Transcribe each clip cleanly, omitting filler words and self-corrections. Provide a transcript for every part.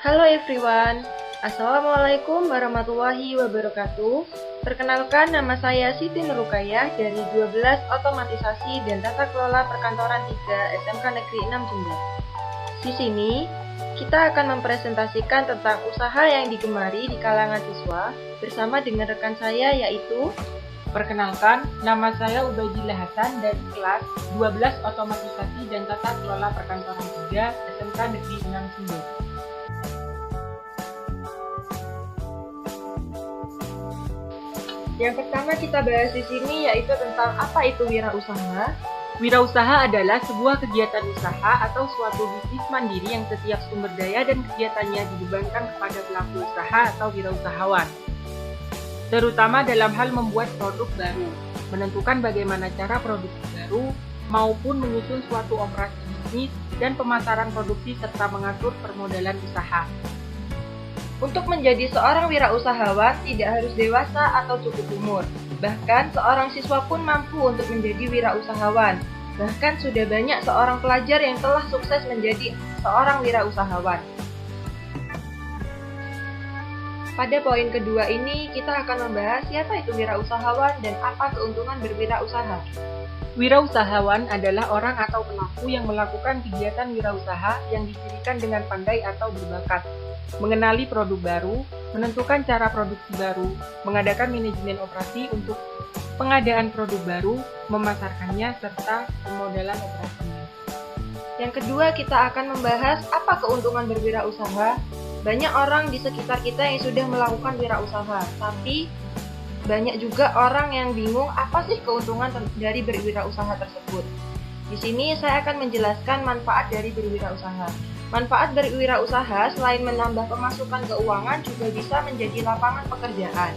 Halo everyone, Assalamualaikum warahmatullahi wabarakatuh. Perkenalkan, nama saya Siti Nurukayah dari 12 Otomatisasi dan Tata Kelola Perkantoran 3 SMK Negeri 6 Jember. Di sini, kita akan mempresentasikan tentang usaha yang digemari di kalangan siswa bersama dengan rekan saya yaitu Perkenalkan, nama saya Ubaidillah Hasan dari kelas 12 Otomatisasi dan Tata Kelola Perkantoran 3 SMK Negeri 6 Jember. Yang pertama kita bahas di sini yaitu tentang apa itu wirausaha. Wirausaha adalah sebuah kegiatan usaha atau suatu bisnis mandiri yang setiap sumber daya dan kegiatannya dibebankan kepada pelaku usaha atau wirausahawan, terutama dalam hal membuat produk baru, menentukan bagaimana cara produksi baru, maupun menyusun suatu operasi bisnis dan pemasaran produksi serta mengatur permodalan usaha. Untuk menjadi seorang wirausahawan tidak harus dewasa atau cukup umur. Bahkan seorang siswa pun mampu untuk menjadi wirausahawan. Bahkan sudah banyak seorang pelajar yang telah sukses menjadi seorang wirausahawan. Pada poin kedua ini, kita akan membahas siapa itu wirausahawan dan apa keuntungan berwirausaha. Wirausahawan adalah orang atau pelaku yang melakukan kegiatan wirausaha yang dicirikan dengan pandai atau berbakat, mengenali produk baru, menentukan cara produksi baru, mengadakan manajemen operasi untuk pengadaan produk baru, memasarkannya, serta pemodalan operasinya. Yang kedua, kita akan membahas apa keuntungan berwirausaha. Banyak orang di sekitar kita yang sudah melakukan wirausaha, tapi banyak juga orang yang bingung apa sih keuntungan dari berwirausaha tersebut. Di sini saya akan menjelaskan manfaat dari berwirausaha. Manfaat berwirausaha selain menambah pemasukan keuangan juga bisa menjadi lapangan pekerjaan.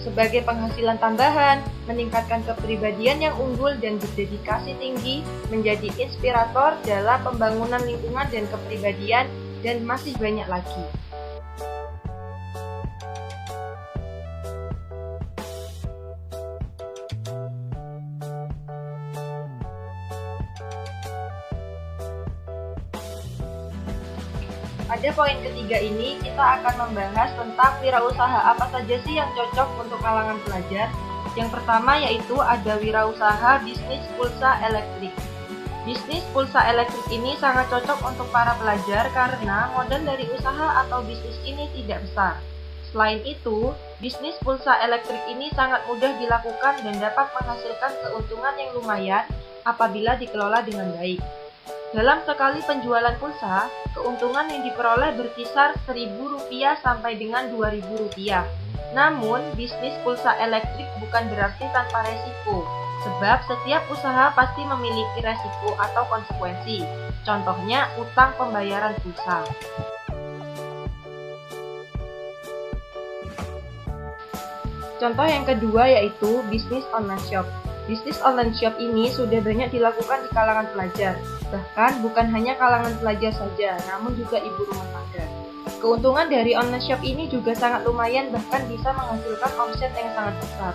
Sebagai penghasilan tambahan, meningkatkan kepribadian yang unggul dan berdedikasi tinggi, menjadi inspirator dalam pembangunan lingkungan dan kepribadian, dan masih banyak lagi. Pada poin ketiga ini, kita akan membahas tentang wirausaha apa saja sih yang cocok untuk kalangan pelajar. Yang pertama yaitu ada wirausaha bisnis pulsa elektrik. Bisnis pulsa elektrik ini sangat cocok untuk para pelajar karena modal dari usaha atau bisnis ini tidak besar. Selain itu, bisnis pulsa elektrik ini sangat mudah dilakukan dan dapat menghasilkan keuntungan yang lumayan apabila dikelola dengan baik. Dalam sekali penjualan pulsa, keuntungan yang diperoleh berkisar Rp1.000 sampai dengan Rp2.000. Namun, bisnis pulsa elektrik bukan berarti tanpa resiko, sebab setiap usaha pasti memiliki resiko atau konsekuensi. Contohnya, utang pembayaran pulsa. Contoh yang kedua yaitu bisnis online shop. Bisnis online shop ini sudah banyak dilakukan di kalangan pelajar. Bahkan bukan hanya kalangan pelajar saja, namun juga ibu rumah tangga. Keuntungan dari online shop ini juga sangat lumayan, bahkan bisa menghasilkan omset yang sangat besar.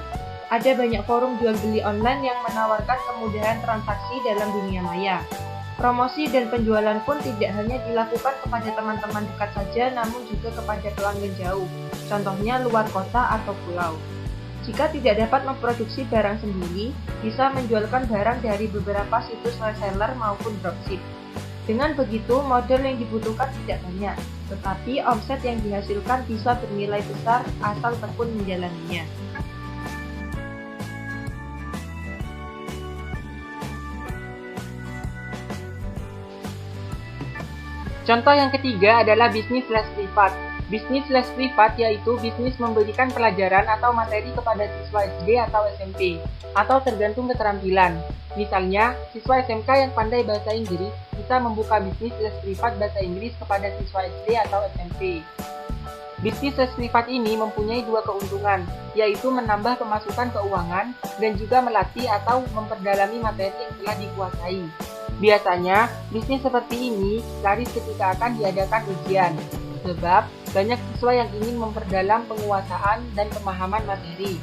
Ada banyak forum jual beli online yang menawarkan kemudahan transaksi dalam dunia maya. Promosi dan penjualan pun tidak hanya dilakukan kepada teman-teman dekat saja, namun juga kepada pelanggan jauh. Contohnya luar kota atau pulau. Jika tidak dapat memproduksi barang sendiri, bisa menjualkan barang dari beberapa situs reseller maupun dropship. Dengan begitu, modal yang dibutuhkan tidak banyak, tetapi omset yang dihasilkan bisa bernilai besar asal tekun menjalaninya. Contoh yang ketiga adalah bisnis les privat. Bisnis les privat yaitu bisnis memberikan pelajaran atau materi kepada siswa SD atau SMP, atau tergantung keterampilan. Misalnya, siswa SMK yang pandai bahasa Inggris bisa membuka bisnis les privat bahasa Inggris kepada siswa SD atau SMP. Bisnis les privat ini mempunyai dua keuntungan, yaitu menambah pemasukan keuangan dan juga melatih atau memperdalami materi yang telah dikuasai. Biasanya, bisnis seperti ini laris ketika akan diadakan ujian, sebab banyak siswa yang ingin memperdalam penguasaan dan pemahaman materi.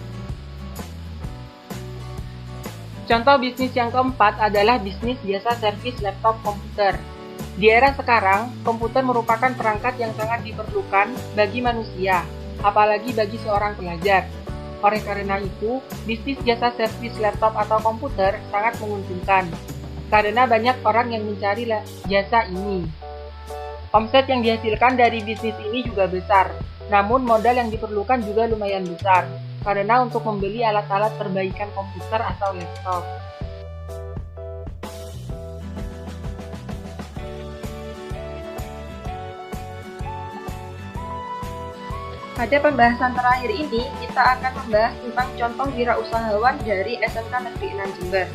Contoh bisnis yang keempat adalah bisnis jasa servis laptop komputer. Di era sekarang, komputer merupakan perangkat yang sangat diperlukan bagi manusia, apalagi bagi seorang pelajar. Oleh karena itu, bisnis jasa servis laptop atau komputer sangat menguntungkan, karena banyak orang yang mencari jasa ini. Omset yang dihasilkan dari bisnis ini juga besar, namun modal yang diperlukan juga lumayan besar, karena untuk membeli alat-alat perbaikan komputer atau laptop. Pada pembahasan terakhir ini, kita akan membahas tentang contoh wirausahawan dari SMK Negeri 6 Jember.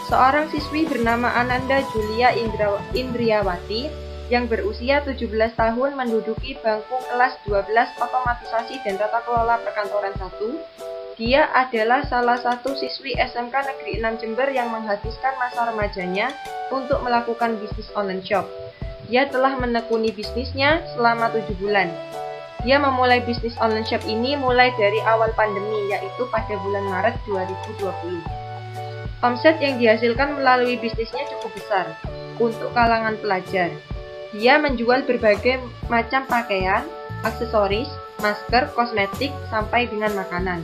Seorang siswi bernama Ananda Julia Indriawati yang berusia 17 tahun menduduki bangku kelas 12 Otomatisasi dan Tata Kelola Perkantoran 1. Dia adalah salah satu siswi SMK Negeri 6 Jember yang menghabiskan masa remajanya untuk melakukan bisnis online shop. Dia telah menekuni bisnisnya selama 7 bulan. Dia memulai bisnis online shop ini mulai dari awal pandemi, yaitu pada bulan Maret 2020. Omset yang dihasilkan melalui bisnisnya cukup besar untuk kalangan pelajar. Dia menjual berbagai macam pakaian, aksesoris, masker, kosmetik, sampai dengan makanan.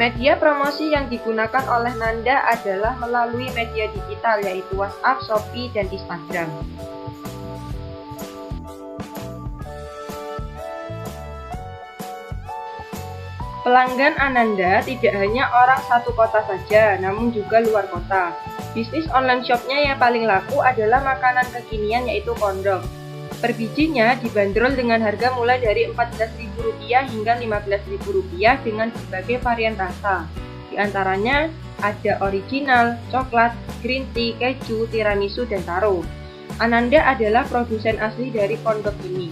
Media promosi yang digunakan oleh Nanda adalah melalui media digital, yaitu WhatsApp, Shopee, dan Instagram. Pelanggan Ananda tidak hanya orang satu kota saja, namun juga luar kota. Bisnis online shopnya yang paling laku adalah makanan kekinian, yaitu kondom. Per bijinya dibanderol dengan harga mulai dari Rp14.000 hingga Rp15.000 dengan berbagai varian rasa. Di antaranya ada original, coklat, green tea, keju, tiramisu, dan taro. Ananda adalah produsen asli dari kondom ini.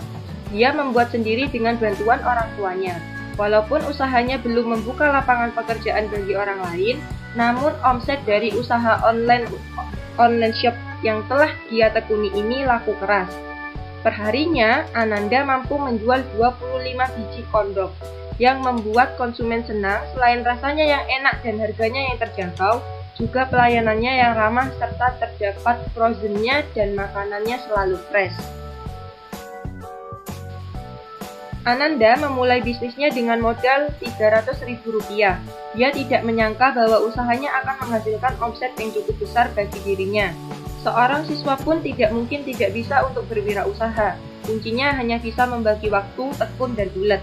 Dia membuat sendiri dengan bantuan orang tuanya. Walaupun usahanya belum membuka lapangan pekerjaan bagi orang lain, namun omset dari usaha online shop yang telah dia tekuni ini laku keras. Perharinya, Ananda mampu menjual 25 biji kondom yang membuat konsumen senang. Selain rasanya yang enak dan harganya yang terjangkau, juga pelayanannya yang ramah serta terdapat frozennya dan makanannya selalu fresh. Ananda memulai bisnisnya dengan modal Rp300.000. Dia tidak menyangka bahwa usahanya akan menghasilkan omset yang cukup besar bagi dirinya. Seorang siswa pun tidak mungkin tidak bisa untuk berwirausaha. Kuncinya hanya bisa membagi waktu, tekun, dan bulat.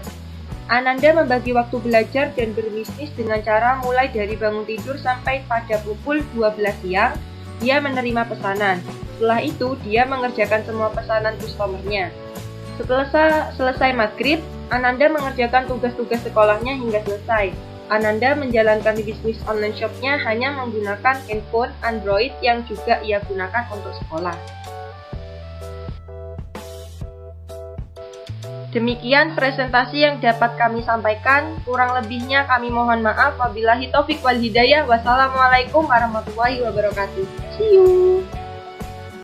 Ananda membagi waktu belajar dan berbisnis dengan cara mulai dari bangun tidur sampai pada pukul 12 siang, dia menerima pesanan. Setelah itu, dia mengerjakan semua pesanan customernya. Setelah selesai maghrib, Ananda mengerjakan tugas-tugas sekolahnya hingga selesai. Ananda menjalankan bisnis online shopnya hanya menggunakan handphone Android yang juga ia gunakan untuk sekolah. Demikian presentasi yang dapat kami sampaikan. Kurang lebihnya kami mohon maaf. Wabillahi taufik wal hidayah. Wassalamualaikum warahmatullahi wabarakatuh. See you.